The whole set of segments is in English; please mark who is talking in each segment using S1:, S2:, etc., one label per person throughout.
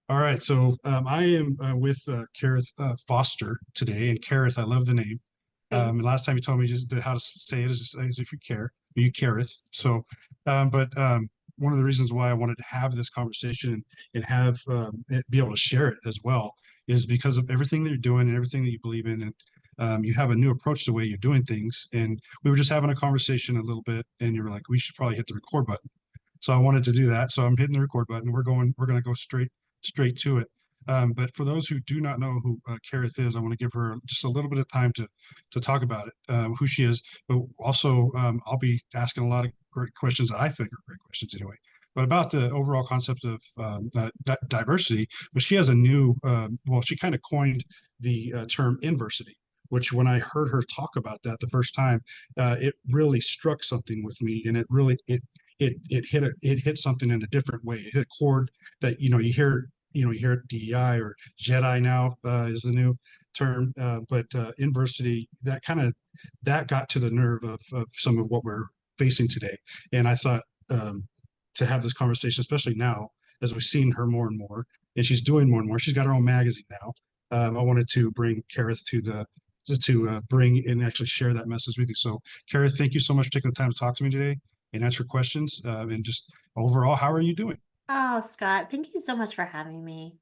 S1: All right, so I am with Karith Foster today, and Karith, I love the name.
S2: Thank
S1: And last time you told me just how to say it is just as if you care, you Karith. So, but one of the reasons why I wanted to have this conversation and have it, be able to share it as well is because of everything that you're doing and everything that you believe in, and you have a new approach to the way you're doing things. And we were just having a conversation a little bit, and you were like, we should probably hit the record button. So I wanted to do that. So I'm hitting the record button. We're going to go straight to it. But for those who do not know who Karith is, I want to give her just a little bit of time to talk about it, who she is. But also, I'll be asking a lot of great questions that I think are great questions anyway. But about the overall concept of diversity, but she has a new, well, she kind of coined the term inversity, which when I heard her talk about that the first time, it really struck something with me, and it hit something in a different way. It hit a chord that you hear DEI or Jedi now is the new term, but inversity that got to the nerve of some of what we're facing today. And I thought to have this conversation, especially now as we've seen her more and more, and she's doing more and more. She's got her own magazine now. I wanted to bring Karith to bring and actually share that message with you. So, Karith, thank you so much for taking the time to talk to me today and answer questions. And just overall, how are you doing?
S2: Oh, Scott, thank you so much for having me.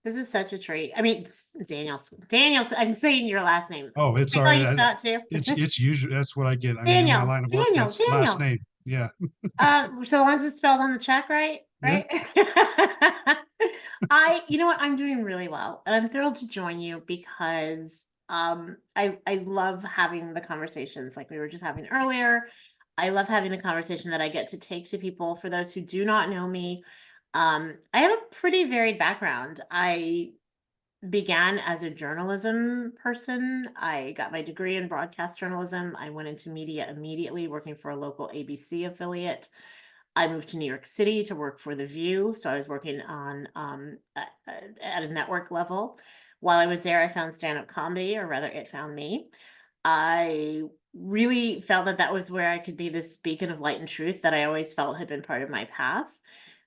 S2: This is such a treat. I mean, Daniel, I'm saying your last name.
S1: Oh, it's
S2: I
S1: all
S2: call
S1: right.
S2: you Scott too.
S1: It's usually that's what I get. I mean, in my
S2: Daniel,
S1: line of work,
S2: Daniel,
S1: that's last
S2: Daniel.
S1: name. Yeah,
S2: So long as it's spelled on the check, right?
S1: yeah.
S2: Right? You know what? I'm doing really well, and I'm thrilled to join you because I love having the conversations like we were just having earlier. I love having the conversation that I get to take to people. For those who do not know me, I have a pretty varied background. I began as a journalism person. I got my degree in broadcast journalism. I went into media immediately, working for a local ABC affiliate. I moved to New York City to work for The View. So I was working on at a network level. While I was there, I found stand-up comedy, or rather, it found me. I really felt that that was where I could be this beacon of light and truth that I always felt had been part of my path.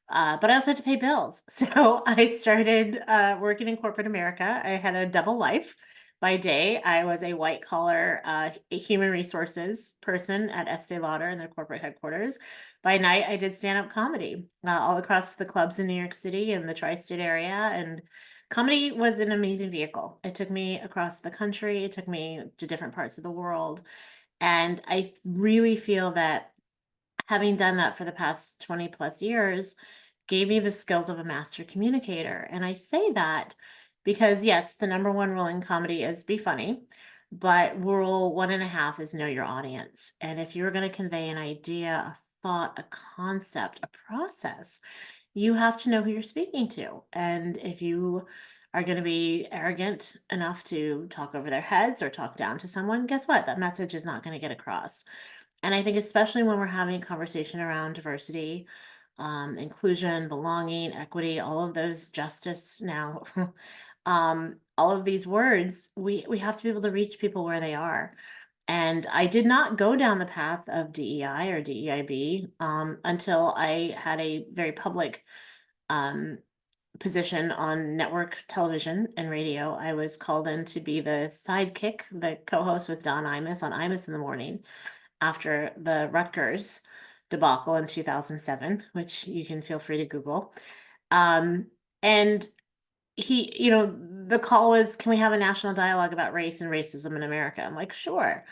S2: But I also had to pay bills. So I started working in corporate America. I had a double life. By day, I was a white collar human resources person at Estee Lauder in their corporate headquarters. By night, I did stand up comedy all across the clubs in New York City and the tri state area. And comedy was an amazing vehicle. It took me across the country, it took me to different parts of the world. And I really feel that having done that for the past 20 plus years gave me the skills of a master communicator. And I say that because, yes, the number one rule in comedy is be funny, but rule one and a half is know your audience. And if you're going to convey an idea, a thought, a concept, a process, you have to know who you're speaking to. And if you are going to be arrogant enough to talk over their heads or talk down to someone, guess what? That message is not going to get across. And I think especially when we're having a conversation around diversity, inclusion, belonging, equity, all of those justice now, all of these words, we have to be able to reach people where they are. And I did not go down the path of DEI or DEIB until I had a very public um, position on network television and radio. I was called in to be the sidekick, the co-host with Don Imus on Imus in the Morning after the Rutgers debacle in 2007, which you can feel free to Google. Um, and the call was, can we have a national dialogue about race and racism in America? I'm like, sure.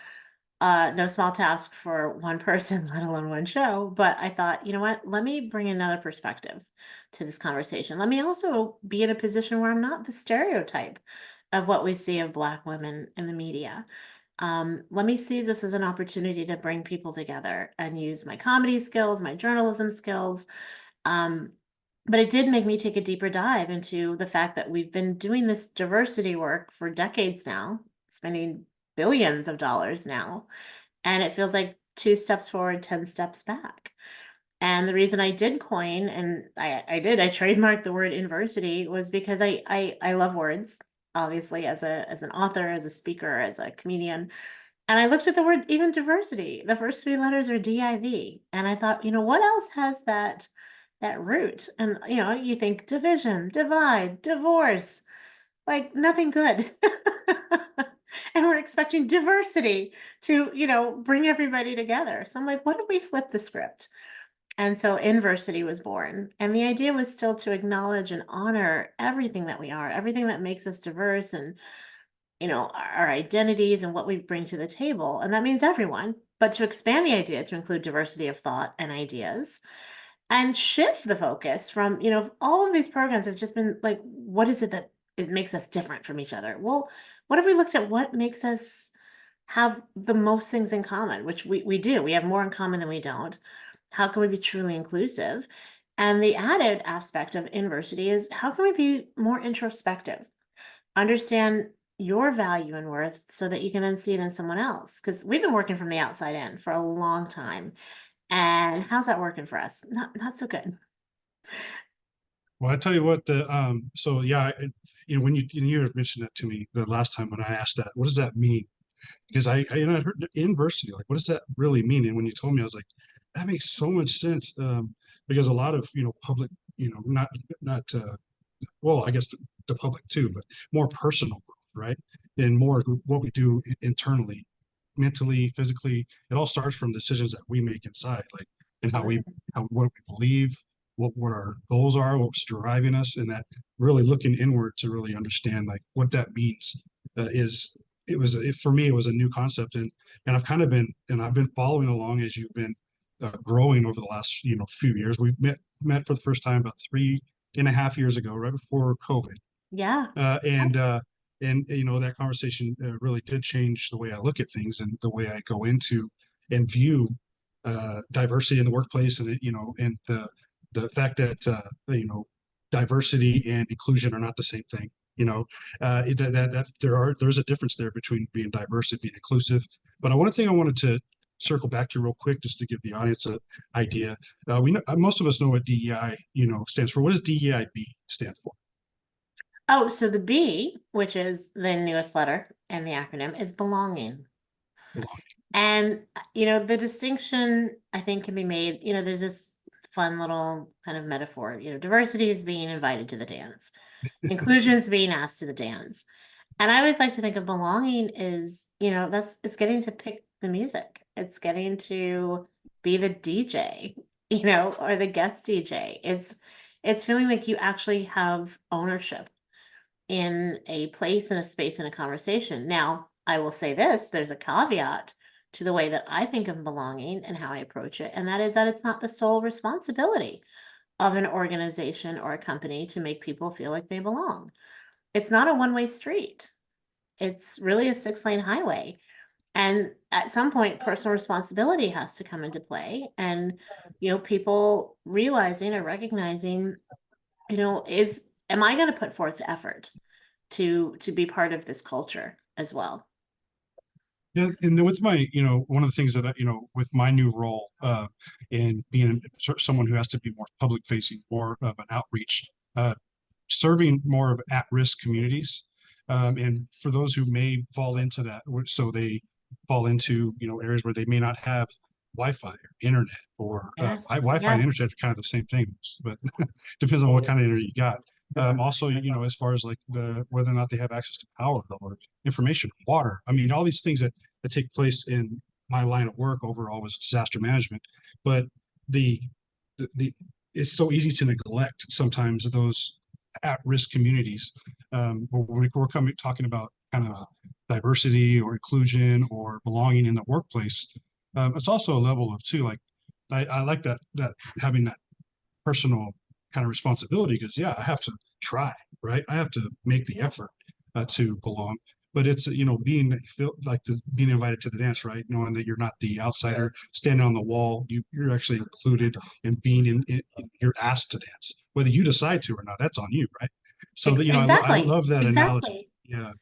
S2: No small task for one person, let alone one show. But I thought, you know what? Let me bring another perspective to this conversation. Let me also be in a position where I'm not the stereotype of what we see of Black women in the media. Let me see this as an opportunity to bring people together and use my comedy skills, my journalism skills. Um, but it did make me take a deeper dive into the fact that we've been doing this diversity work for decades now, spending billions of dollars now, and it feels like two steps forward, 10 steps back. And the reason I did coin, and I trademarked the word inversity, was because I love words, obviously, as an author, as a speaker, as a comedian. And I looked at the word even diversity. The first three letters are DIV. And I thought, what else has that that root. And, you think division, divide, divorce, like nothing good. And we're expecting diversity to, bring everybody together. So I'm like, what if we flip the script? And so Inversity was born. And the idea was still to acknowledge and honor everything that we are, everything that makes us diverse, and, our identities and what we bring to the table. And that means everyone, but to expand the idea to include diversity of thought and ideas and shift the focus from, all of these programs have just been like, what is it that it makes us different from each other? Well, what if we looked at what makes us have the most things in common, which we do. We have more in common than we don't. How can we be truly inclusive? And the added aspect of Inversity is how can we be more introspective? Understand your value and worth so that you can then see it in someone else. Because we've been working from the outside in for a long time. And how's that working for us? Not so good.
S1: Well, I tell you what, so yeah, when you had mentioned that to me the last time when I asked that, what does that mean? Because I heard inversity, like, what does that really mean? And when you told me, I was like, that makes so much sense. Because a lot of, public, not well, I guess the public too, but more personal growth, right? And more what we do internally, mentally, physically. It all starts from decisions that we make inside, like, and what we believe, what our goals are, what's driving us, and that really looking inward to really understand like what that means is. For me, it was a new concept, and I've been following along as you've been growing over the last few years. We've met for the first time about 3.5 years ago, right before COVID.
S2: Yeah.
S1: And that conversation really did change the way I look at things and the way I go into and view diversity in the workplace, and and the fact that diversity and inclusion are not the same thing. There's a difference there between being diverse and being inclusive. But one thing I wanted to circle back to real quick, just to give the audience an idea. We know, most of us know what DEI stands for. What does DEIB stand for?
S2: Oh, so the B, which is the newest letter in the acronym, is belonging. And, the distinction I think can be made, there's this fun little kind of metaphor, diversity is being invited to the dance, inclusion is being asked to the dance. And I always like to think of belonging is, it's getting to pick the music. It's getting to be the DJ, or the guest DJ. It's feeling like you actually have ownership in a place, in a space, in a conversation. Now, I will say this, there's a caveat to the way that I think of belonging and how I approach it, and that is that it's not the sole responsibility of an organization or a company to make people feel like they belong. It's not a one-way street. It's really a six-lane highway. And at some point, personal responsibility has to come into play. And, people realizing or recognizing, am I going to put forth the effort to be part of this culture as well?
S1: Yeah, and with my, one of the things that with my new role, in being someone who has to be more public facing, more of an outreach, serving more of at-risk communities, and for those who may fall into that, so they fall into areas where they may not have Wi-Fi or internet, or
S2: Yes,
S1: Wi-Fi and
S2: yes,
S1: internet are kind of the same thing, but depends on what kind of internet you got. Also, as far as like whether or not they have access to power or information, water. I mean, all these things that take place in my line of work overall was disaster management. But the the it's so easy to neglect sometimes those at-risk communities. When we're talking about kind of diversity or inclusion or belonging in the workplace, it's also a level of too, like, I like that having that personal kind of responsibility, because yeah, I have to try, right? I have to make the effort to belong. But it's being invited to the dance, right? Knowing that you're not the outsider standing on the wall, you're actually included and you're asked to dance, whether you decide to or not. That's on you, right? So that I
S2: exactly,
S1: love that analogy.
S2: exactly.
S1: Yeah.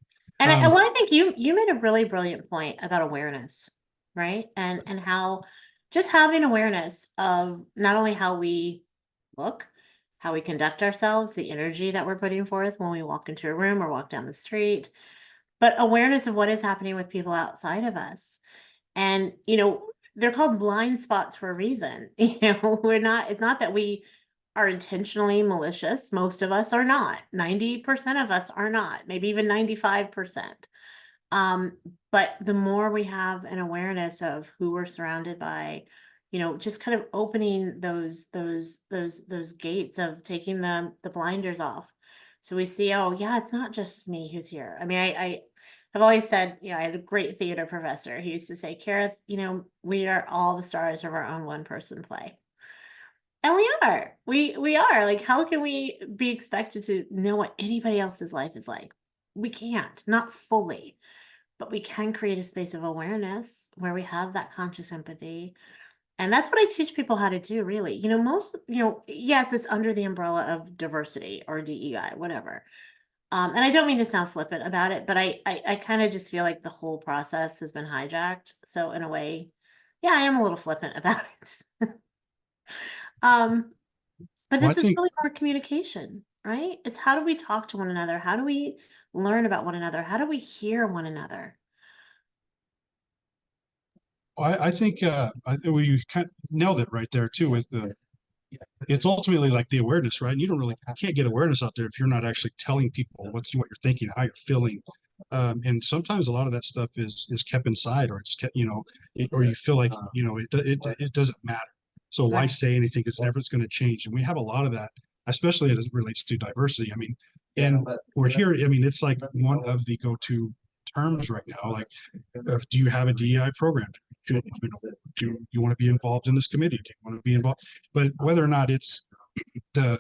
S2: And
S1: Um,
S2: well, I think you made a really brilliant point about awareness, right? And how just having awareness of not only how we look, how we conduct ourselves, the energy that we're putting forth when we walk into a room or walk down the street, but awareness of what is happening with people outside of us. And, they're called blind spots for a reason. It's not that we are intentionally malicious. Most of us are not. 90% of us are not, maybe even 95%. But the more we have an awareness of who we're surrounded by, just kind of opening those gates of taking the blinders off. So we see, oh yeah, it's not just me who's here. I mean, I have always said, I had a great theater professor who used to say, Karith, we are all the stars of our own one person play. And we are. We are. Like, how can we be expected to know what anybody else's life is like? We can't, not fully, but we can create a space of awareness where we have that conscious empathy. And that's what I teach people how to do, really. Yes, it's under the umbrella of diversity or DEI, whatever. And I don't mean to sound flippant about it, but I kind of just feel like the whole process has been hijacked. So in a way, yeah, I am a little flippant about it. Um, but
S1: Well, I
S2: this is
S1: think
S2: really more communication, right? It's how do we talk to one another? How do we learn about one another? How do we hear one another?
S1: I think well, you kind of nailed it right there too with the it's ultimately like the awareness, right? And you can't get awareness out there if you're not actually telling people what you're thinking, how you're feeling. And sometimes a lot of that stuff is kept inside, or it's kept, or you feel like, it doesn't matter. So why
S2: Right.
S1: say anything? Because never it's going to change. And we have a lot of that, especially as it relates to diversity. I mean, and we're here. I mean, it's like one of the go-to terms right now. Like, do you have a DEI program? Do you want to be involved in this committee? Do you want to be involved? But whether or not it's the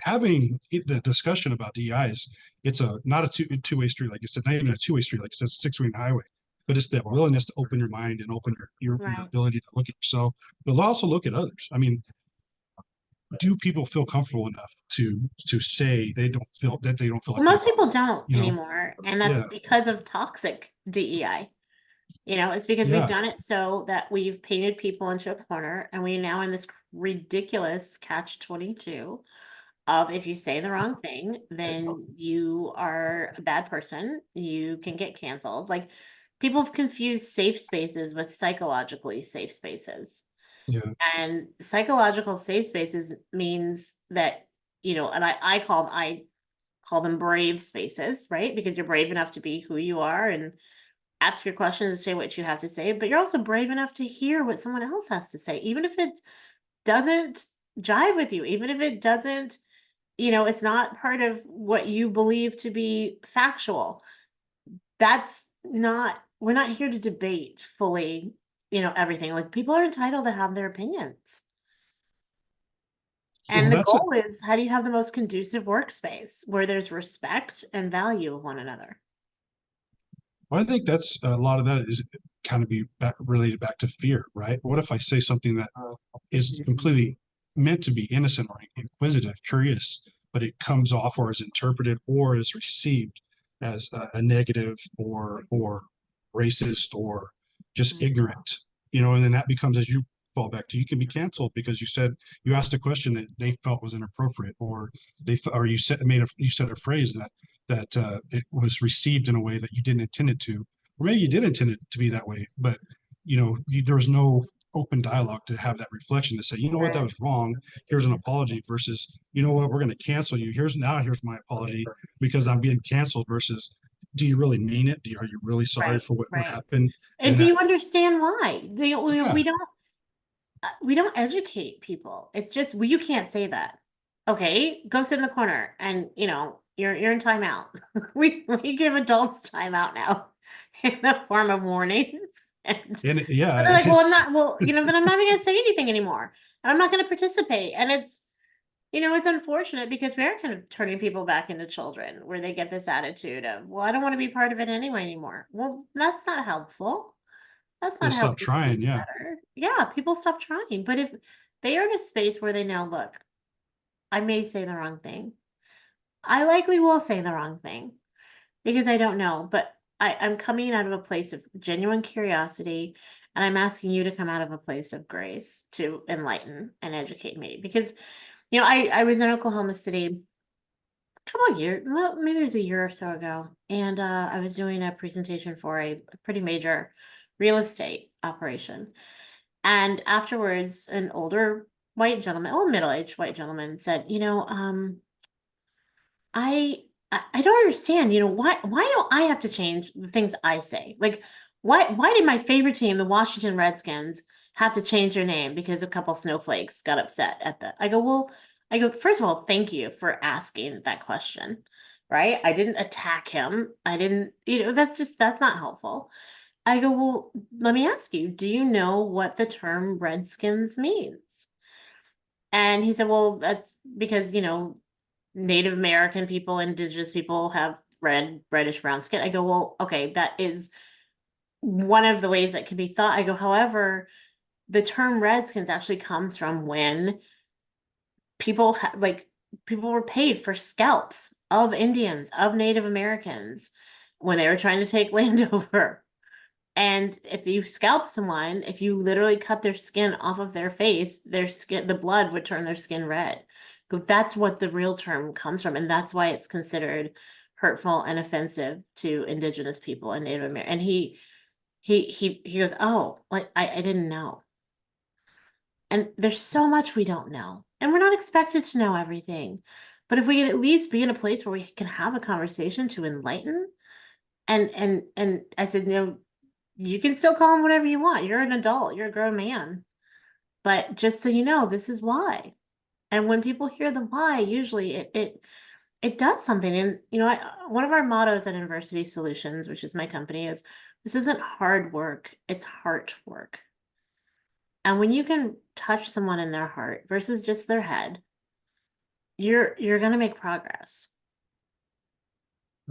S1: having the discussion about DEI is it's a not a two-way street. Like it's not even a two-way street. Like it's a six-way highway. But it's that willingness to open your mind and open your
S2: Right.
S1: ability to look at yourself, but also look at others. I mean, do people feel comfortable enough to say they don't feel
S2: Well,
S1: like they
S2: most
S1: belong?
S2: people don't
S1: You know?
S2: anymore, and that's
S1: Yeah,
S2: because of toxic DEI. It's because we've
S1: yeah,
S2: done it so that we've painted people into a corner, and we now in this ridiculous catch 22 of if you say the wrong thing, then you are a bad person. You can get canceled. Like people have confused safe spaces with psychologically safe spaces.
S1: yeah,
S2: And psychological safe spaces means that, and I call them brave spaces, right? Because you're brave enough to be who you are and ask your questions and say what you have to say, but you're also brave enough to hear what someone else has to say, even if it doesn't jive with you, even if it doesn't, it's not part of what you believe to be factual. We're not here to debate fully, everything. Like people are entitled to have their opinions.
S1: yeah.
S2: And
S1: Well,
S2: the
S1: that's a
S2: goal is how do you have the most conducive workspace where there's respect and value of one another?
S1: Well, I think that's a lot of that is kind of related back to fear, right? What if I say something that is completely meant to be innocent or inquisitive, curious, but it comes off or is interpreted or is received as a negative or racist or just
S2: Mhm.
S1: ignorant, and then that becomes as you fall back to you can be canceled because you asked a question that they felt was inappropriate or or you said a phrase that it was received in a way that you didn't intend it to, or maybe you did intend it to be that way, but there was no open dialogue to have that reflection to say, you know what, that
S2: Right.
S1: was wrong. Here's an apology versus, you know what, we're going to cancel you. Here's my apology because I'm being canceled versus, do you really mean it? Are you really sorry
S2: Right.
S1: for what
S2: Right.
S1: happened?
S2: And
S1: And
S2: do
S1: that,
S2: you understand why?
S1: yeah,
S2: We don't educate people. It's just, well, you can't say that. Okay, go sit in the corner and you're in timeout. We give adults timeout now in the form of warnings. And
S1: and
S2: so
S1: yeah,
S2: they're like, well, I'm
S1: it's
S2: not, well, then I'm not even gonna say anything anymore. And I'm not gonna participate. And it's unfortunate because we are kind of turning people back into children where they get this attitude of, well, I don't want to be part of it anyway anymore. Well, that's not helpful. That's
S1: they
S2: not how
S1: stop
S2: we make
S1: trying.
S2: it
S1: Yeah,
S2: better. Yeah, people stop trying. But if they are in a space where they know, look, I may say the wrong thing. I likely will say the wrong thing because I don't know. But I'm coming out of a place of genuine curiosity and I'm asking you to come out of a place of grace to enlighten and educate me. Because, I was in Oklahoma City a couple of years, well, maybe it was a year or so ago. And I was doing a presentation for a pretty major real estate operation. And afterwards, an older white gentleman, oh, middle-aged white gentleman said, I I don't understand, why don't I have to change the things I say? Like, why did my favorite team, the Washington Redskins, have to change their name because a couple snowflakes got upset at the I go, well, first of all, thank you for asking that question. Right? I didn't attack him. I didn't, that's not helpful. I go, well, let me ask you, do you know what the term Redskins means? And he said, well, that's because, Native American people, indigenous people have reddish brown skin. I go, well, okay, that is one of the ways that can be thought. I go, however, the term Redskins actually comes from when people were paid for scalps of Indians, of Native Americans when they were trying to take land over. And if you scalp someone, if you literally cut their skin off of their face, the blood would turn their skin red. But that's what the real term comes from, and that's why it's considered hurtful and offensive to Indigenous people and Native American. And he goes, oh, like I didn't know. And there's so much we don't know, and we're not expected to know everything. But if we can at least be in a place where we can have a conversation to enlighten, and I said, no, you can still call him whatever you want. You're an adult, you're a grown man. But just so you know, this is why. And when people hear the why, usually it does something. And one of our mottos at Inversity Solutions, which is my company, is this isn't hard work, it's heart work. And when you can touch someone in their heart versus just their head, you're gonna make progress.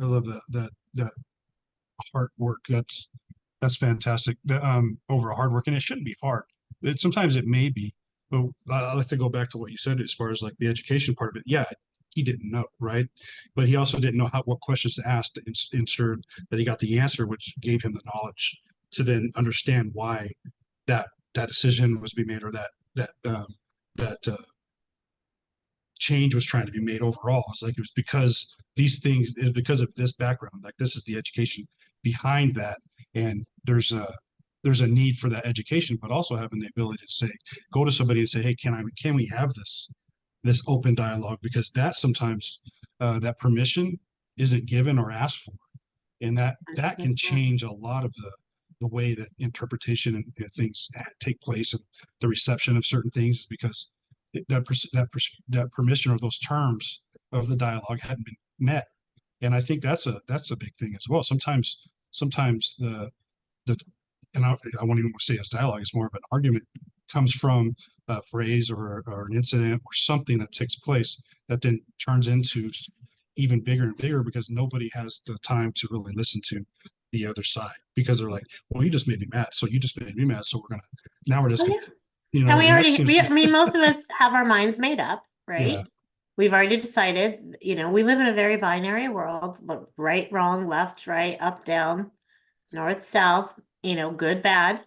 S1: I love that hard work. That's fantastic. Over hard work, and it shouldn't be hard. Sometimes it may be, but I like to go back to what you said as far as like the education part of it. Yeah, he didn't know, right? But he also didn't know what questions to ask to ensure that he got the answer, which gave him the knowledge to then understand why that decision was being made, or that change was trying to be made overall. It's like it was because these things is because of this background. Like this is the education behind that, and there's a need for that education, but also having the ability to say, go to somebody and say, hey, can we have this open dialogue? Because that sometimes that permission isn't given or asked for, and that can change a lot of the way that interpretation and things take place, and the reception of certain things, because that permission or those terms of the dialogue hadn't been met. And I think that's a big thing as well. Sometimes the and I won't even say it's dialogue, it's more of an argument, comes from a phrase or an incident or something that takes place that then turns into even bigger and bigger, because nobody has the time to really listen to the other side, because they're like, well, you just made me mad, so you just made me mad, so we're just
S2: Oh,
S1: gonna,
S2: yeah. And
S1: and that seems,
S2: I mean, most of us have our minds made up,
S1: yeah,
S2: right? We've already decided, we live in a very binary world, right, wrong, left, right, up, down, north, south, good, bad.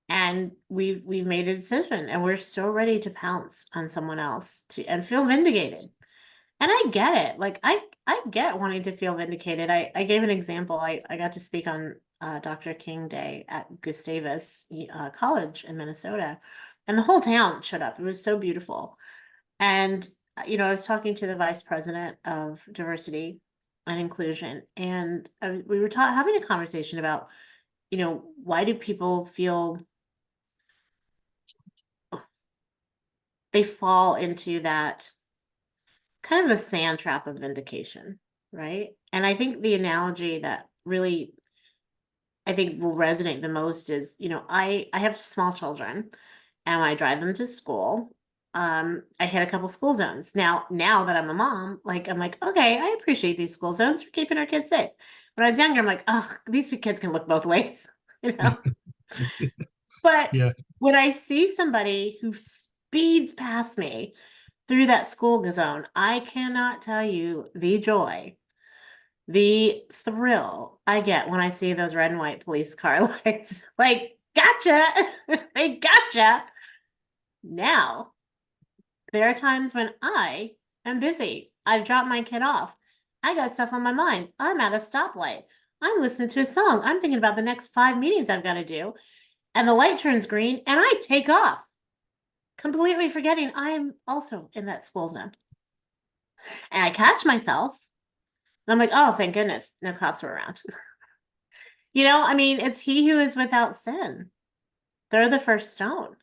S2: And we've made a decision, and we're so ready to pounce on someone else and feel vindicated. And I get it. Like I get wanting to feel vindicated. I gave an example. I got to speak on Dr. King Day at Gustavus College in Minnesota, and the whole town showed up. It was so beautiful. And I was talking to the vice president of diversity and inclusion, and we were having a conversation about, why do people feel they fall into that kind of a sand trap of vindication, right? And I think the analogy that really I think will resonate the most is, I have small children, and when I drive them to school, I hit a couple school zones. Now that I'm a mom, like I'm like, okay, I appreciate these school zones for keeping our kids safe. When I was younger, I'm like, oh, these kids can look both ways, you know. But
S1: yeah,
S2: when I see somebody who speeds past me through that school zone, I cannot tell you the joy, the thrill I get when I see those red and white police car lights. Like, gotcha. They gotcha. Now, there are times when I am busy. I've dropped my kid off. I got stuff on my mind. I'm at a stoplight. I'm listening to a song. I'm thinking about the next 5 meetings I've got to do. And the light turns green and I take off. completely forgetting I'm also in that school zone. And I catch myself. And I'm like, oh, thank goodness, no cops were around. I mean, it's he who is without sin. They're the first stone.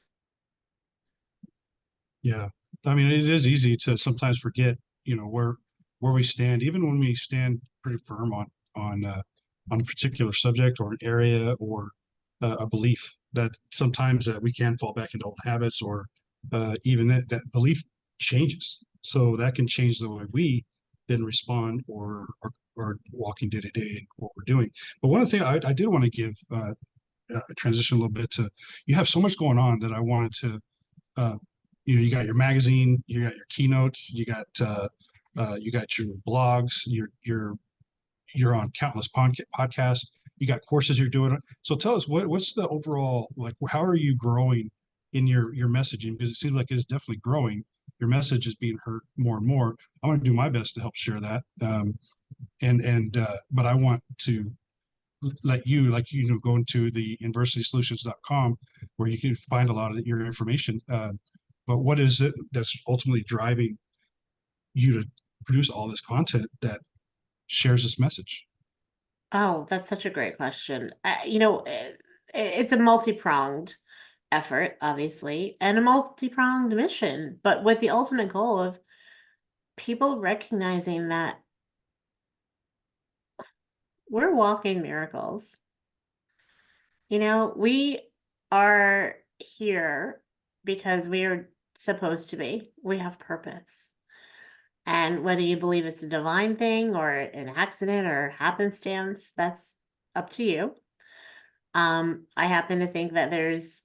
S1: Yeah. I mean, it is easy to sometimes forget, where we stand, even when we stand pretty firm on a particular subject or an area or a belief, that sometimes that we can fall back into old habits, or even that belief changes. So that can change the way we then respond, or walking day to day what we're doing. But one thing I did want to give transition a little bit to, you have so much going on that I wanted to, uh, you got your magazine, you got your keynotes, you got your blogs, you're on countless podcasts, you got courses you're doing. So tell us what's the overall, like, how are you growing in your messaging? Because it seems like it is definitely growing. Your message is being heard more and more. I want to do my best to help share that. But I want to let you, like, go into the inversitysolutions.com, where you can find a lot of your information. But what is it that's ultimately driving you to produce all this content that shares this message?
S2: Oh, that's such a great question. It's a multi-pronged effort, obviously, and a multi-pronged mission, but with the ultimate goal of people recognizing that we're walking miracles. We are here because we are supposed to be. We have purpose. And whether you believe it's a divine thing or an accident or happenstance, that's up to you. I happen to think that there's,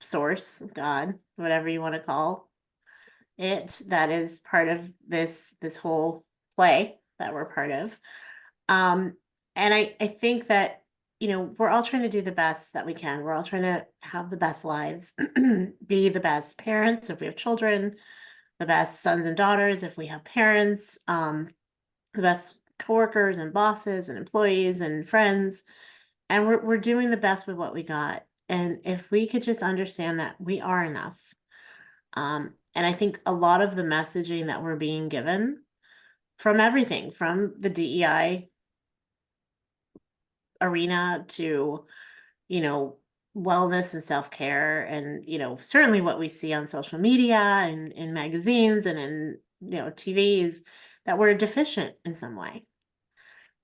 S2: source, God, whatever you want to call it, that is part of this whole play that we're part of. Um, and I think that, we're all trying to do the best that we can. We're all trying to have the best lives, be the best parents if we have children, the best sons and daughters if we have parents, the best coworkers and bosses and employees and friends. And we're doing the best with what we got. And if we could just understand that we are enough. And I think a lot of the messaging that we're being given from everything from the DEI arena to, you know, wellness and self-care and, certainly what we see on social media and in magazines and in, TVs, that we're deficient in some way.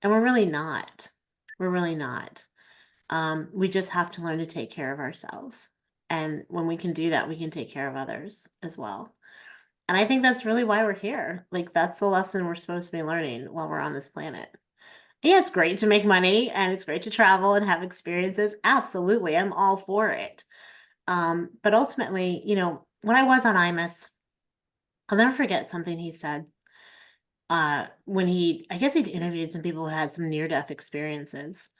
S2: And we're really not. We're really not. We just have to learn to take care of ourselves. And when we can do that, we can take care of others as well. And I think that's really why we're here. Like, that's the lesson we're supposed to be learning while we're on this planet. Yeah, it's great to make money and it's great to travel and have experiences. Absolutely. I'm all for it. But ultimately, when I was on IMUS, I'll never forget something he said. When I guess he'd interviewed some people who had some near-death experiences.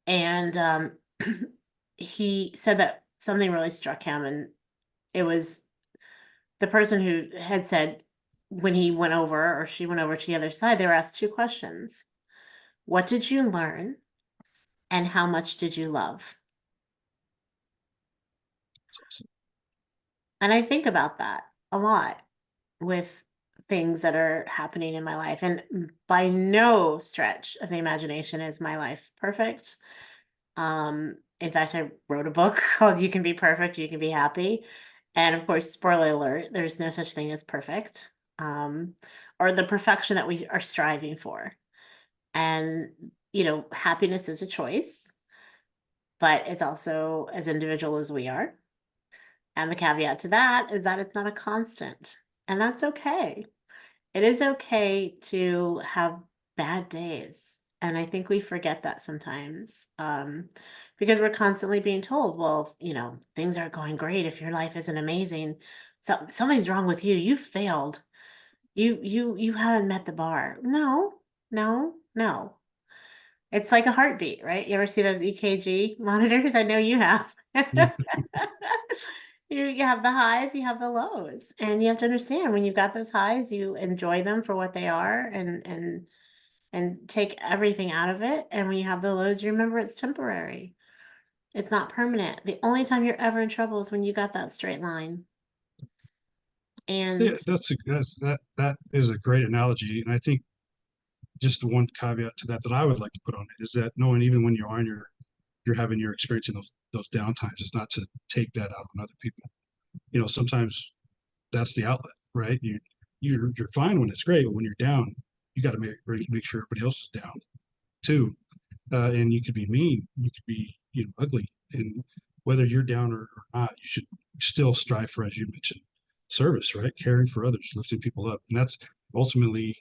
S2: And he said that something really struck him. And it was the person who had said when he went over or she went over to the other side, they were asked two questions. What did you learn? And how much did you love? And I think about that a lot with things that are happening in my life. And by no stretch of the imagination is my life perfect. In fact, I wrote a book called You Can Be Perfect, You Can Be Happy. And of course, spoiler alert, there's no such thing as perfect, or the perfection that we are striving for. And, happiness is a choice, but it's also as individual as we are. And the caveat to that is that it's not a constant, and that's okay. It is okay to have bad days. And I think we forget that sometimes, because we're constantly being told, well, things aren't going great. If your life isn't amazing, something's wrong with you. You failed. You haven't met the bar. No, no, no. It's like a heartbeat, right? You ever see those EKG monitors? I know you have.
S1: Yeah.
S2: You have the highs, you have the lows, and you have to understand when you've got those highs, you enjoy them for what they are and take everything out of it. And when you have the lows, you remember it's temporary. It's not permanent. The only time you're ever in trouble is when you got that straight line.
S1: Yeah,
S2: And
S1: that is a great analogy, and I think just the one caveat to that that I would like to put on it is that knowing even when you're on you're having your experience in those downtimes is not to take that out on other people. You know, sometimes that's the outlet, right? You're fine when it's great, but when you're down, you got to make sure everybody else is down too. And you could be mean, you could be ugly, and whether you're down or not, you should still strive for, as you mentioned, service, right? Caring for others, lifting people up, and that's ultimately,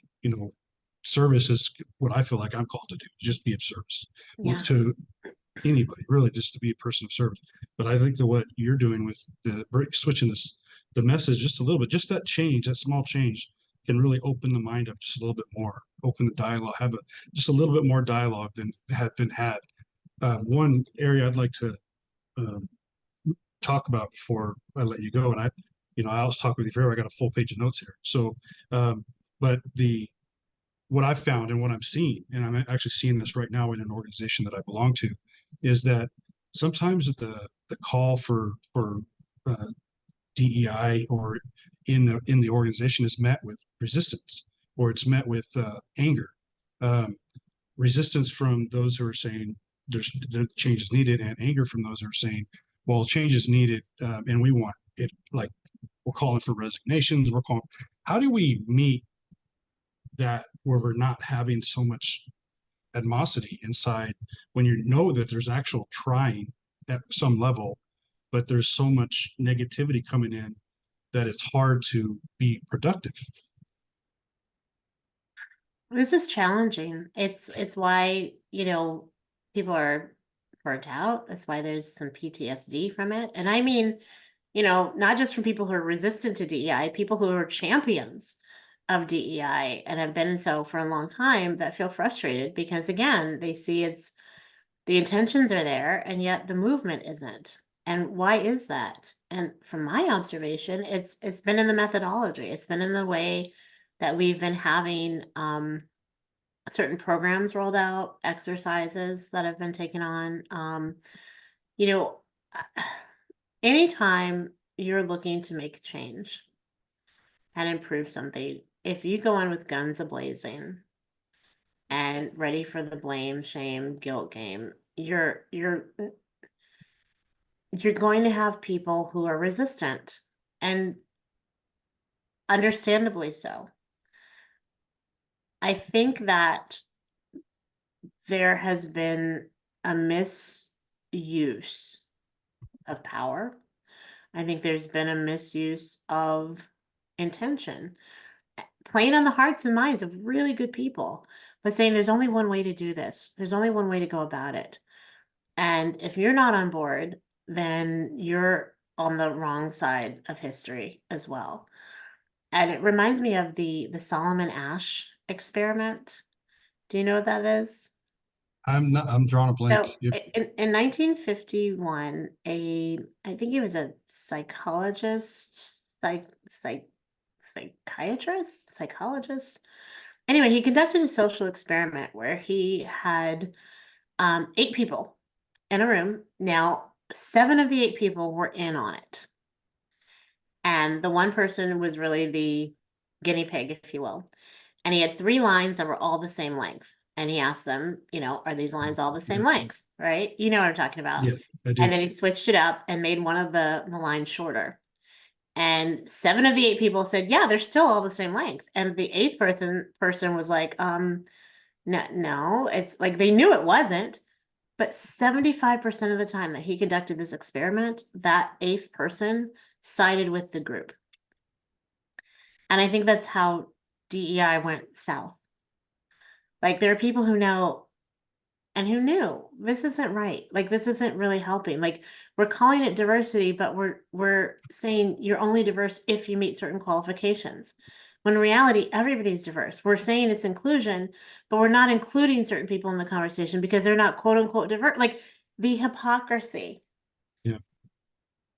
S1: service is what I feel like I'm called to do. Just be of service
S2: yeah,
S1: to anybody, really, just to be a person of service. But I think that what you're doing with the switching the message just a little bit, just that change, that small change, can really open the mind up just a little bit more, open the dialogue, have just a little bit more dialogue than had been had. One area I'd like to um, talk about before I let you go, and I always talk with you forever. I got a full page of notes here. So, but what I've found and what I'm seeing, and I'm actually seeing this right now in an organization that I belong to, is that sometimes the call for uh, DEI or in the organization is met with resistance, or it's met with anger, um, resistance from those who are saying the change is needed, and anger from those who are saying, well, change is needed, and we want it. Like, we're calling for resignations. We're calling. How do we meet that where we're not having so much animosity inside when you know that there's actual trying at some level, but there's so much negativity coming in that it's hard to be productive?
S2: this is challenging. It's why, people are burnt out. That's why there's some PTSD from it. And I mean, not just from people who are resistant to DEI, people who are champions of DEI and have been so for a long time that feel frustrated because again, they see the intentions are there and yet the movement isn't. And why is that? And from my observation, it's been in the methodology. It's been in the way that we've been having certain programs rolled out, exercises that have been taken on. You know, anytime you're looking to make change and improve something, if you go in with guns ablazing and ready for the blame, shame, guilt game, you're going to have people who are resistant and understandably so. I think that there has been a misuse of power. I think there's been a misuse of intention, playing on the hearts and minds of really good people, but saying there's only one way to do this. There's only one way to go about it. And if you're not on board, then you're on the wrong side of history as well. And it reminds me of the Solomon Ash experiment. Do you know what that is?
S1: I'm drawing a blank.
S2: So in 1951, I think he was a psychologist, psychologist. Anyway, he conducted a social experiment where he had 8 people in a room. Now, 7 of the 8 people were in on it. And the one person was really the guinea pig, if you will. And he had 3 lines that were all the same length. And he asked them, are these lines all the same
S1: Yeah,
S2: length? Right? You know what I'm talking about.
S1: yeah, I
S2: And
S1: do.
S2: then he switched it up and made one of the lines shorter. And 7 of the 8 people said, yeah, they're still all the same length. And the eighth person was like, no, it's like they knew it wasn't. But 75% of the time that he conducted this experiment, that eighth person sided with the group. And I think that's how DEI went south. Like there are people who know and who knew this isn't right. Like this isn't really helping. Like we're calling it diversity, but we're saying you're only diverse if you meet certain qualifications. When in reality, everybody's diverse. We're saying it's inclusion, but we're not including certain people in the conversation because they're not quote unquote diverse. Like the hypocrisy,
S1: Yeah,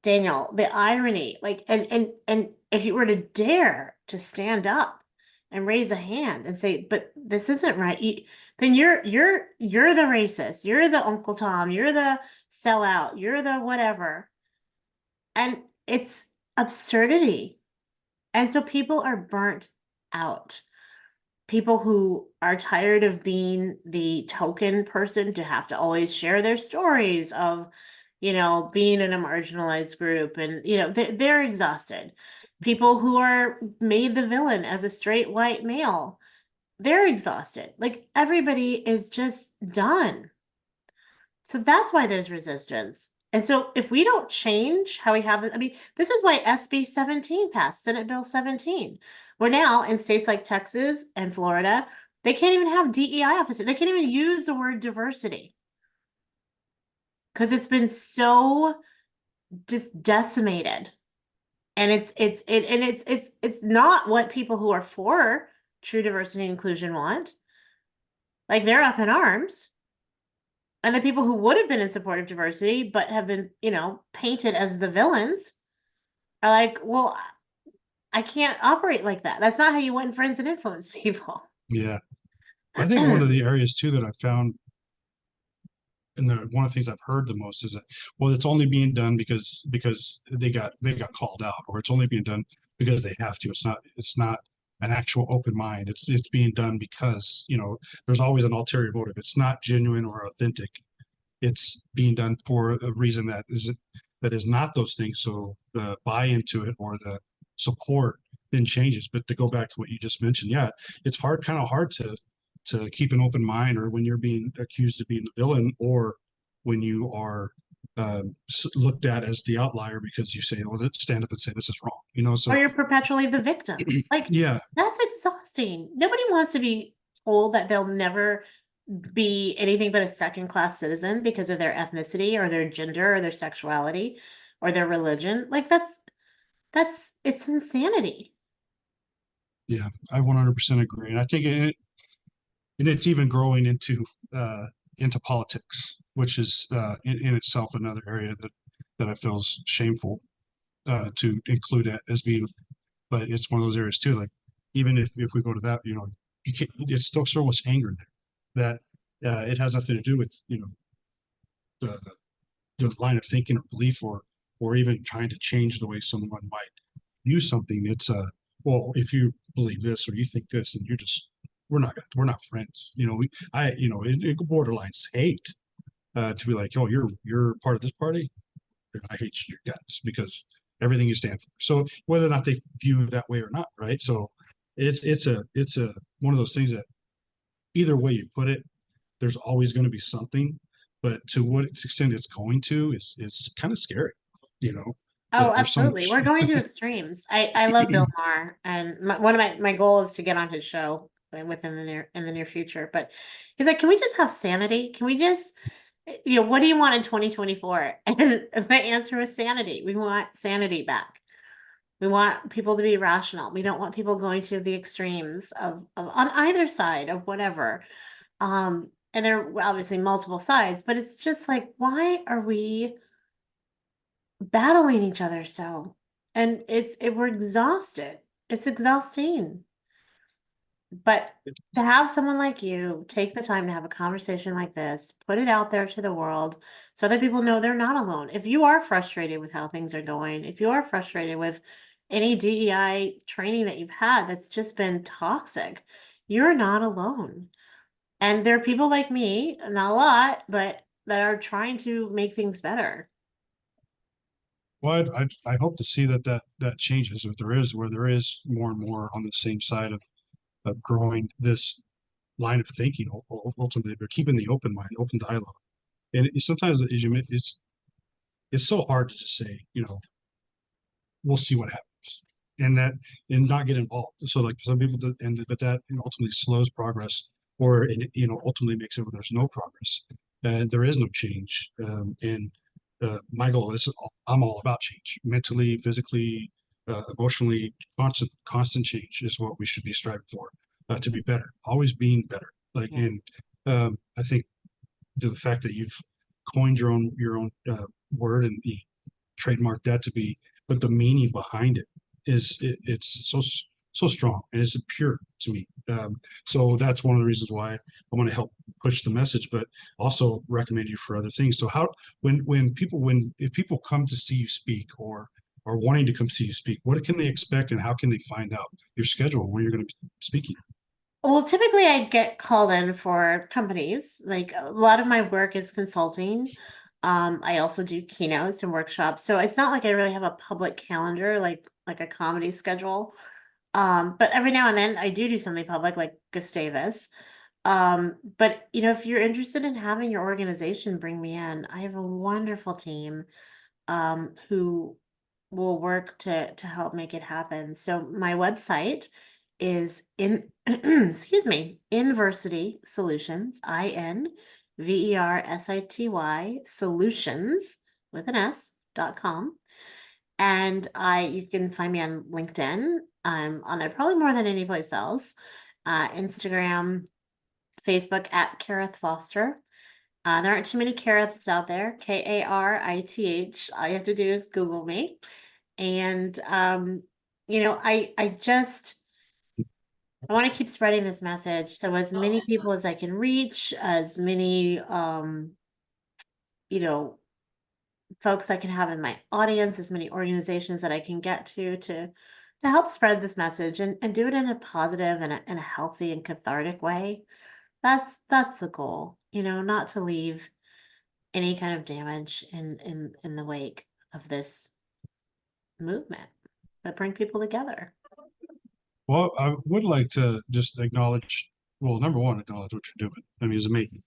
S2: Daniel, the irony, like and if you were to dare to stand up and raise a hand and say, but this isn't right. Then you're the racist. You're the Uncle Tom. You're the sellout. You're the whatever. And it's absurdity. And so people are burnt out. People who are tired of being the token person to have to always share their stories of, being in a marginalized group, and, they're exhausted. People who are made the villain as a straight white male, they're exhausted. Like everybody is just done. So that's why there's resistance. And so if we don't change how we have it, I mean, this is why SB 17 passed, Senate Bill 17. Where now in states like Texas and Florida, they can't even have DEI officers. They can't even use the word diversity because it's been so just decimated. And it's not what people who are for true diversity and inclusion want. Like they're up in arms. And the people who would have been in support of diversity but have been, painted as the villains are like, well, I can't operate like that. That's not how you win friends and influence people.
S1: Yeah. I think one of the areas too that I found, and one of the things I've heard the most is that, well, it's only being done because they got called out, or it's only being done because they have to. It's not an actual open mind. It's being done because, there's always an ulterior motive. It's not genuine or authentic. It's being done for a reason that is not those things. So the buy into it or the support then changes. But to go back to what you just mentioned, yeah, it's kind of hard to keep an open mind, or when you're being accused of being the villain, or when you are looked at as the outlier because you say, "Oh, stand up and say this is wrong,"
S2: Or
S1: So
S2: you're perpetually the victim. Like,
S1: yeah,
S2: that's exhausting. Nobody wants to be told that they'll never be anything but a second class citizen because of their ethnicity or their gender or their sexuality or their religion. Like, it's insanity.
S1: yeah, I 100% agree, and I think it's even growing into politics, which is in itself another area that I feel is shameful to include it as being. But it's one of those areas too. Like even if we go to that, you can't. It's still so much anger there that it has nothing to do with the the line of thinking or belief, or even trying to change the way someone might use something. It's well, if you believe this or you think this, and we're not friends. It borderlines hate to be like, oh, you're part of this party, I hate your guts because everything you stand for. So whether or not they view it that way or not, right? So it's a one of those things that either way you put it, there's always going to be something, but to what extent it's going to is kind of scary, you know,
S2: Oh,
S1: that there's so
S2: absolutely.
S1: much.
S2: We're going to extremes. I love Bill Maher, and one of my goal is to get on his show within the near future. But he's like, can we just have sanity? Can we just, what do you want in 2024? And the answer was sanity. We want sanity back. We want people to be rational. We don't want people going to the extremes of on either side of whatever. And there are obviously multiple sides, but it's just like, why are we battling each other so? And we're exhausted. It's exhausting. But to have someone like you take the time to have a conversation like this, put it out there to the world so that people know they're not alone. If you are frustrated with how things are going, if you are frustrated with any DEI training that you've had that's just been toxic, you're not alone. And there are people like me, not a lot, but that are trying to make things better.
S1: Well, I hope to see that changes. Where there is more and more on the same side of growing this line of thinking, ultimately, but keeping the open mind, open dialogue. And sometimes, as you mentioned, it's so hard to just say, we'll see what happens, and not get involved. So like some people, but that ultimately slows progress, or ultimately makes it where there's no progress, and there is no change. And my goal is I'm all about change, mentally, physically, emotionally. Constant change is what we should be striving for, to be better, always being better. Like,
S2: Yeah.
S1: and I think to the fact that you've coined your own word, and trademark that to be, but the meaning behind it it's so strong and it's pure to me. So that's one of the reasons why I want to help push the message, but also recommend you for other things. So how when if people come to see you speak or wanting to come see you speak, what can they expect and how can they find out your schedule when you're going to be speaking?
S2: Well, typically I get called in for companies. Like a lot of my work is consulting. I also do keynotes and workshops. So it's not like I really have a public calendar like a comedy schedule. But every now and then I do something public like Gustavus. But if you're interested in having your organization bring me in, I have a wonderful team who will work to help make it happen. So my website is in excuse me, Inversity Solutions, INVERSITY solutions with an S.com. And you can find me on LinkedIn. I'm on there probably more than any place else. Instagram, Facebook at Karith Foster. There aren't too many Kariths out there. Karith. All you have to do is Google me. And I want to keep spreading this message. So as many people as I can reach, as many you know, folks I can have in my audience, as many organizations that I can get to help spread this message and do it in a positive and a healthy and cathartic way. That's the goal, not to leave any kind of damage in the wake of this movement, but bring people together.
S1: Well, I would like to just acknowledge, well, number one, acknowledge what you're doing. I mean, it's amazing.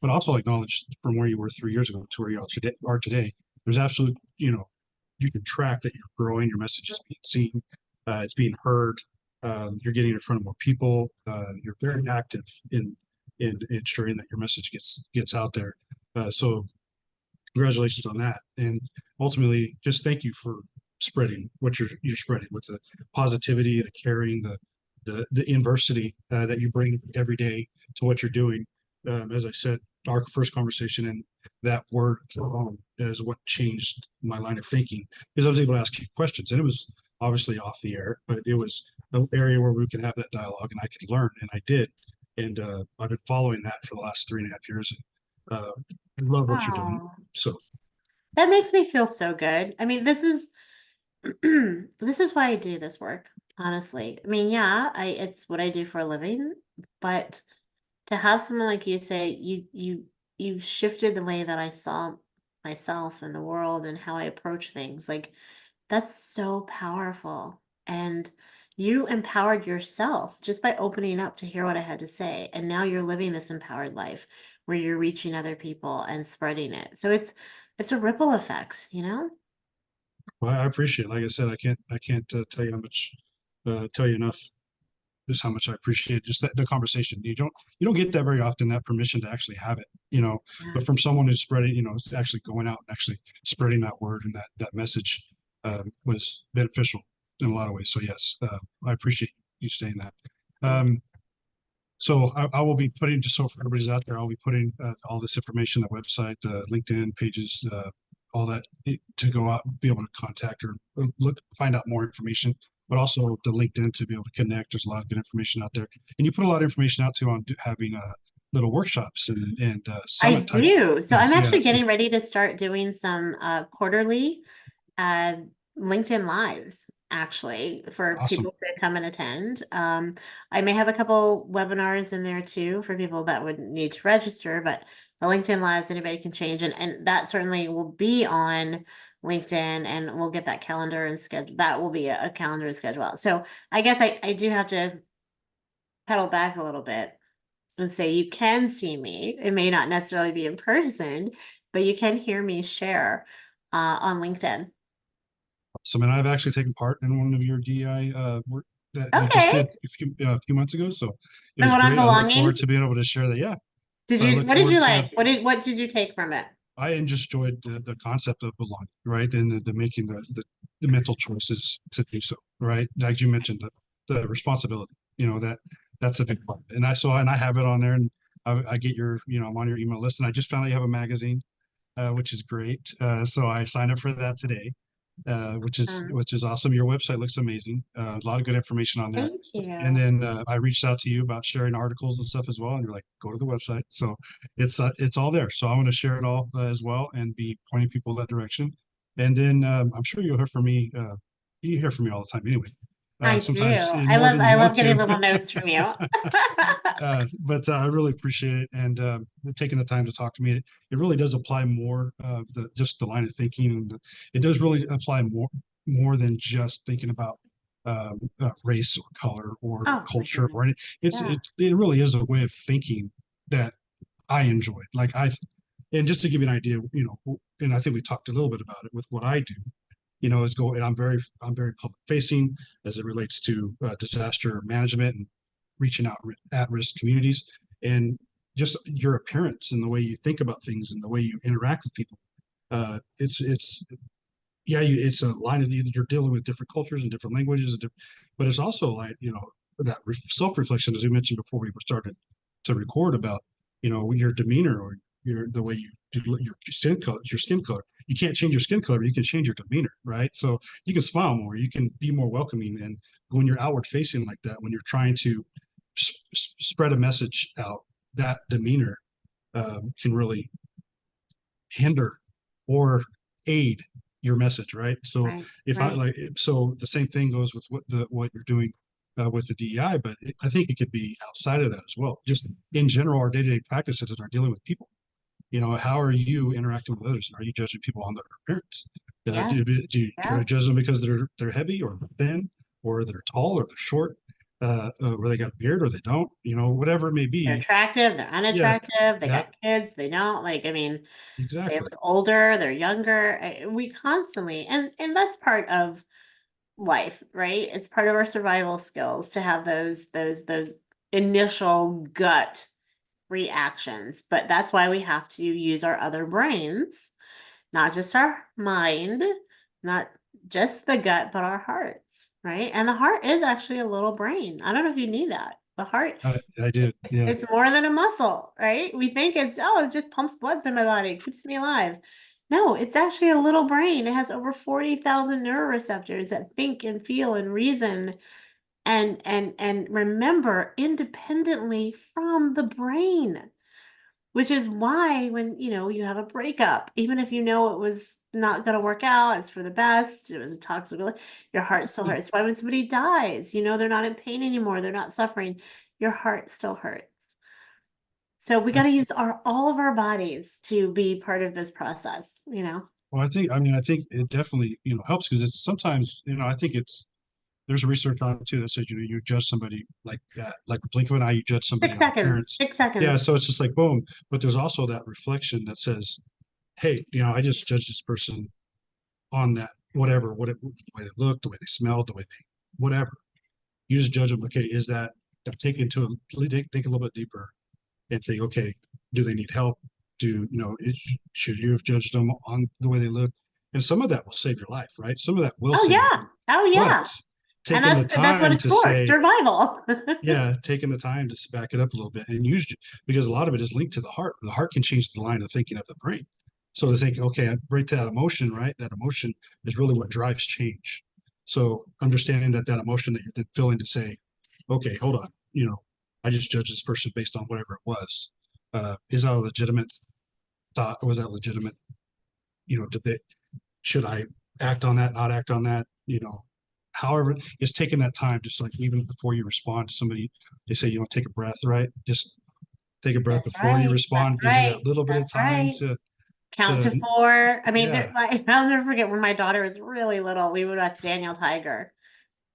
S1: But also acknowledge from where you were 3 years ago to where you are today. There's absolute, you can track that you're growing, your message is being seen, it's being heard, you're getting in front of more people, you're very active in ensuring that your message gets out there. So congratulations on that. And ultimately, just thank you for spreading what you're spreading with the positivity, the caring, the inversity that you bring every day to what you're doing. As I said, our first conversation and that word alone is what changed my line of thinking because I was able to ask you questions and it was obviously off the air, but it was an area where we could have that dialogue and I could learn and I did. And I've been following that for the last 3.5 years. And, I love what you're doing.
S2: Oh,
S1: So
S2: that makes me feel so good. I mean, this is this is why I do this work, honestly. I mean, yeah, it's what I do for a living, but to have someone like you say you shifted the way that I saw myself and the world and how I approach things, like that's so powerful. And you empowered yourself just by opening up to hear what I had to say. And now you're living this empowered life where you're reaching other people and spreading it. So it's a ripple effect, you know?
S1: well, I appreciate it. Like I said, I can't tell you how much tell you enough just how much I appreciate just the conversation. You don't get that very often, that permission to actually have it.
S2: Yeah.
S1: But from someone who's spreading, is actually going out and actually spreading that word and that message was beneficial in a lot of ways. So yes, I appreciate you saying that. Um, so I will be putting, just so for everybody's out there, I'll be putting all this information, the website, LinkedIn pages, all that to go out and be able to contact or find out more information, but also the LinkedIn to be able to connect. There's a lot of good information out there. And you put a lot of information out too on having little workshops and
S2: I
S1: summit type
S2: do. So I'm
S1: things. Yeah.
S2: actually
S1: So
S2: getting ready to start doing some quarterly uh, LinkedIn Lives, actually, for
S1: awesome.
S2: people to come and attend. I may have a couple webinars in there too for people that would need to register, but the LinkedIn Lives, anybody can change, and that certainly will be on LinkedIn, and we'll get that calendar and schedule. That will be a calendar and schedule out. So I guess I do have to pedal back a little bit and say you can see me. It may not necessarily be in person, but you can hear me share on LinkedIn.
S1: So, man, I've actually taken part in one of your DEI work that you just
S2: Okay.
S1: did a few months ago. So it
S2: And
S1: was
S2: what on
S1: great. I look forward
S2: belonging?
S1: to being able to share that. Yeah.
S2: Did
S1: So I
S2: you,
S1: look
S2: what did
S1: forward
S2: you
S1: to
S2: like? What did you take from it?
S1: I enjoyed the concept of belonging, right? And the making the mental choices to do so, right? Like you mentioned, the responsibility, that's a big part. And I have it on there and I get I'm on your email list and I just found out you have a magazine, which is great. So I signed up for that today.
S2: Um,
S1: which is awesome. Your website looks amazing. A lot of good information on there.
S2: Thank
S1: And
S2: you.
S1: then I reached out to you about sharing articles and stuff as well, and you're like, go to the website. So it's all there. So I'm going to share it all as well and be pointing people that direction. And then I'm sure you'll hear from me. You hear from me all the time, anyway.
S2: I do.
S1: Sometimes more than
S2: I
S1: you
S2: love
S1: want
S2: getting
S1: to.
S2: little notes from you.
S1: But I really appreciate it and taking the time to talk to me. It really does apply more just the line of thinking, and it does really apply more than just thinking about race or color or
S2: Oh, my
S1: culture
S2: goodness.
S1: or any.
S2: Yeah.
S1: It really is a way of thinking that I enjoyed. And just to give you an idea, and I think we talked a little bit about it with what I do. Is go and I'm very public facing as it relates to disaster management and reaching out at risk communities, and just your appearance and the way you think about things and the way you interact with people. It's yeah, it's a line of you're dealing with different cultures and different languages, but it's also like that self reflection, as we mentioned before we started to record, about your demeanor or the way you do your skin color. Your skin color. You can't change your skin color, but you can change your demeanor, right? So you can smile more, you can be more welcoming, and when you're outward facing like that, when you're trying to spread a message out, that demeanor can really hinder or aid your message, right? So
S2: Right.
S1: if I
S2: Right.
S1: like, so the same thing goes with what you're doing with the DEI, but I think it could be outside of that as well. Just in general, our day-to-day practices are dealing with people. How are you interacting with others? Are you judging people on their appearance?
S2: Yes.
S1: Do you try to
S2: Yes.
S1: judge them because they're heavy or thin, or they're tall or they're short, or they got a beard or they don't? Whatever it may
S2: They're
S1: be.
S2: attractive, they're
S1: Yeah,
S2: unattractive, they
S1: that
S2: got kids, they don't. Like, I mean, they
S1: exactly.
S2: look older, they're younger. We constantly, and that's part of life, right? It's part of our survival skills to have those initial gut reactions. But that's why we have to use our other brains, not just our mind, not just the gut, but our hearts, right? And the heart is actually a little brain. I don't know if you knew that. The heart,
S1: I did. Yeah.
S2: it's more than a muscle, right? We think it just pumps blood through my body, it keeps me alive. No, it's actually a little brain. It has over 40,000 neuroreceptors that think and feel and reason and remember independently from the brain. Which is why when, you have a breakup, even if you know it was not going to work out, it's for the best, it was a toxic, your heart still hurts. Why when somebody dies, they're not in pain anymore, they're not suffering, your heart still hurts. So we got to use all of our bodies to be part of this process.
S1: Well, I think it definitely, helps because it's sometimes, I think there's research on it too that says, you judge somebody like that, like a blink of an eye, you judge somebody
S2: Six
S1: on
S2: seconds,
S1: appearance.
S2: 6 seconds.
S1: Yeah. So it's just like, boom. But there's also that reflection that says, hey, I just judged this person on that, whatever, the way they look, the way they smell, the way they, whatever. You just judge them. Okay. Is that, think a little bit deeper and think, okay, do they need help? Should you have judged them on the way they look? And some of that will save your life, right? Some of that will
S2: Oh
S1: save your life.
S2: yeah. Oh
S1: But
S2: yeah. And
S1: taking the
S2: that's what
S1: time
S2: it's
S1: to
S2: for,
S1: say,
S2: survival.
S1: yeah, taking the time to back it up a little bit and use, because a lot of it is linked to the heart. The heart can change the line of thinking of the brain. So to think, okay, I break that emotion, right? That emotion is really what drives change. So understanding that emotion that you're feeling to say, okay, hold on, I just judged this person based on whatever it was. Is that a legitimate thought? Was that legitimate? Did they, should I act on that, not act on that? However, it's taking that time, just like even before you respond to somebody, they say, take a breath, right? Just take a breath
S2: That's
S1: before you
S2: right. That's
S1: respond, gives you
S2: right.
S1: that little bit of
S2: That's
S1: time
S2: right.
S1: to,
S2: Count to four. I mean,
S1: yeah,
S2: I'll never forget when my daughter was really little, we would watch Daniel Tiger.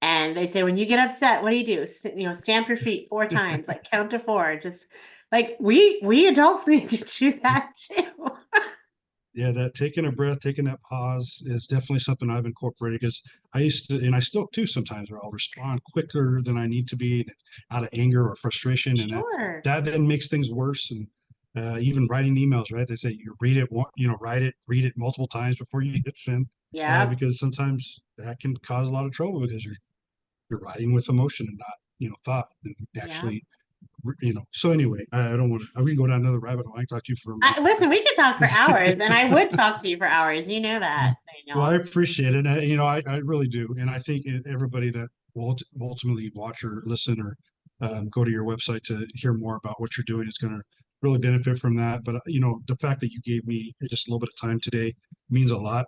S2: And they say, when you get upset, what do you do? Stamp your feet 4 times, like count to four. Just like we adults need to do that too.
S1: yeah, that taking a breath, taking that pause is definitely something I've incorporated because I used to, and I still do sometimes, where I'll respond quicker than I need to be out of anger or frustration, and
S2: Sure.
S1: that then makes things worse. And even writing emails, right? They say you read it, write it, read it multiple times before you hit send,
S2: Yep.
S1: because sometimes that can cause a lot of trouble because you're writing with emotion and not thought, and
S2: Yep.
S1: actually So anyway, I don't want to, we can go down another rabbit hole. I can talk to you for a month.
S2: Listen, we could talk for hours, and I would talk to you for hours. You know that,
S1: Well, I
S2: Daniel.
S1: appreciate it. I really do. And I think everybody that will ultimately watch or listen or go to your website to hear more about what you're doing is going to really benefit from that. But, the fact that you gave me just a little bit of time today means a lot.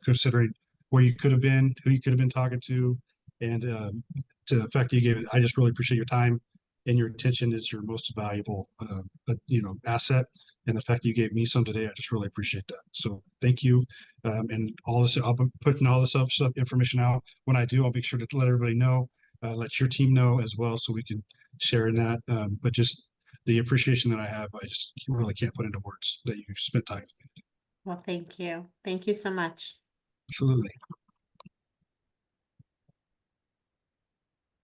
S1: Considering where you could have been, who you could have been talking to, and to the fact that you gave it, I just really appreciate your time, and your attention is your most valuable, asset. And the fact that you gave me some today, I just really appreciate that. So thank you. And all this, I'll be putting all this stuff information out. When I do, I'll make sure to let everybody know, let your team know as well, so we can share in that. But just the appreciation that I have, I just really can't put into words that you spent time.
S2: Well, thank you. Thank you so much.
S1: Absolutely.